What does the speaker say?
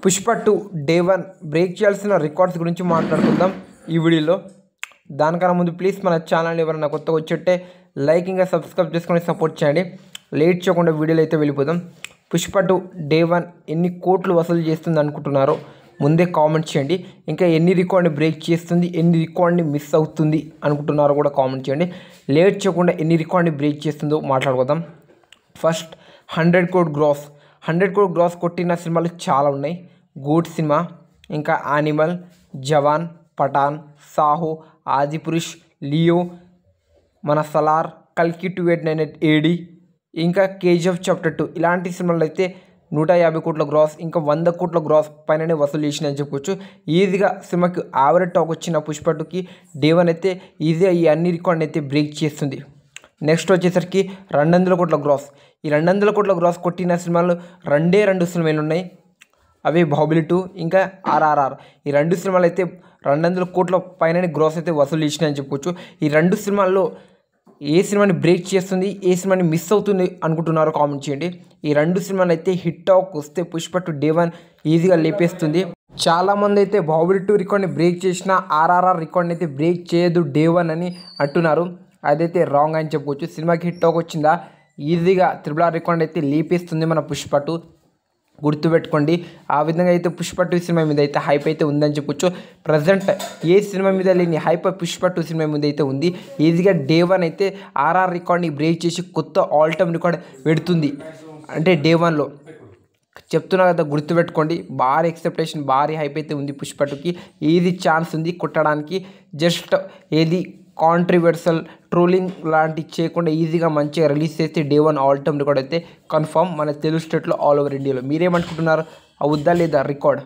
Pushpa 2 day 1 break చేయాల్సిన records గురించి మాట్లాడుకుందాం ఈ వీడియోలో. దానికన్నా ముందు ప్లీజ్ మన ఛానల్ ఎవరైనా కొత్తగా వచ్చేట్టే లైక్ ఇంకా సబ్స్క్రైబ్ చేసుకొని సపోర్ట్ చేయండి. లేట్ చేయకుండా వీడియోలో అయితే వెళ్ళిపోదాం. పుష్ప 2 డే 1 ఎన్ని కోట్లు వసూలు చేస్తుంది అనుకుంటున్నారో ముందే కామెంట్ చేయండి. ఇంకా ఎన్ని రికార్డ్ని బ్రేక్ చేస్తుంది, ఎన్ని రికార్డ్ని మిస్ అవుతుంది అనుకుంటున్నారో కూడా కామెంట్ చేయండి. లేట్ చేయకుండా ఎన్ని రికార్డ్ని బ్రేక్ చేస్తుందో మాట్లాడుకుందాం. First 100 crore gross. 100 crore gross కొట్టిన సినిమాలు చాలా ఉన్నాయి. గూడ్ సినిమా, ఇంకా యానిమల్, జవాన్, పఠాన్, సాహో, ఆదిపురుష్, లియో, మన సలార్, కల్కి 2898 AD, ఇంకా KGF చాప్టర్ 2 ఇలాంటి సినిమాలు అయితే 150 కోట్ల గ్రాస్, ఇంకా 100 కోట్ల గ్రాస్ పైననే వసూలు చేసినాయని చెప్పుకోవచ్చు. ఈజీగా సినిమాకి యావరేజ్ టాక్ వచ్చిన పుష్ప 2కి డే 1 అయితే ఈజీగా ఈ అన్ని రికార్డ్ని అయితే బ్రేక్ చేస్తుంది. నెక్స్ట్ వచ్చేసరికి 200 కోట్ల గ్రాస్. ఈ 200 కోట్ల గ్రాస్ కొట్టిన సినిమాలు రెండు సినిమాలు ఉన్నాయి. అవి బాహుబలి 2 ఇంకా RRR. ఈ రెండు సినిమాలు అయితే 200 కోట్ల పైన గ్రాస్ అయితే వసూలు చేసినాయని చెప్పుకోవచ్చు. ఈ రెండు సినిమాల్లో ఏ సినిమాని బ్రేక్ చేస్తుంది, ఏ సినిమాని మిస్ అవుతుంది అనుకుంటున్నారో కామెంట్ చేయండి. ఈ రెండు సినిమాలు అయితే హిట్ టాక్ వస్తే పుష్ప 2 డే 1 ఈజీగా లేపేస్తుంది. చాలామంది అయితే బాహుబలి 2 రికార్డ్ని బ్రేక్ చేసిన RRR రికార్డ్ని అయితే బ్రేక్ చేయదు డే 1 అని అంటున్నారు. అదైతే రాంగ్ అని చెప్పుకోవచ్చు. సినిమాకి హిట్ టాక్ వచ్చిందా ఈజీగా RRR రికార్డ్ అయితే లేపేస్తుంది మన పుష్ప 2. గుర్తుపెట్టుకోండి. ఆ విధంగా అయితే పుష్ప 2 సినిమా మీద అయితే హైప్ అయితే ఉందని చెప్పొచ్చు. ప్రజెంట్ ఏ సినిమా మీద లేని హైప్ పుష్ప 2 సినిమా మీద అయితే ఉంది. ఈజీగా డే 1 అయితే RRR రికార్డ్ని బ్రేక్ చేసి కొత్త ఆల్ టైమ్ రికార్డ్ పెడుతుంది. అంటే డే 1లో చెప్తున్నా కదా, గుర్తుపెట్టుకోండి. భారీ ఎక్స్పెక్టేషన్, భారీ హైప్ అయితే ఉంది పుష్ప 2కి. ఈజీ ఛాన్స్ ఉంది కొట్టడానికి. జస్ట్ ఏది కాంట్రవర్సల్ ట్రోలింగ్ లాంటివి చేయకుండా ఈజీగా మంచిగా రిలీజ్ చేస్తే డే 1 ఆల్ టైమ్ రికార్డ్ అయితే కన్ఫర్మ్ మన తెలుగు స్టేట్లో ఆల్ ఓవర్ ఇండియాలో. మీరేమనుకుంటున్నారు, అవుద్దా లేదా రికార్డ్?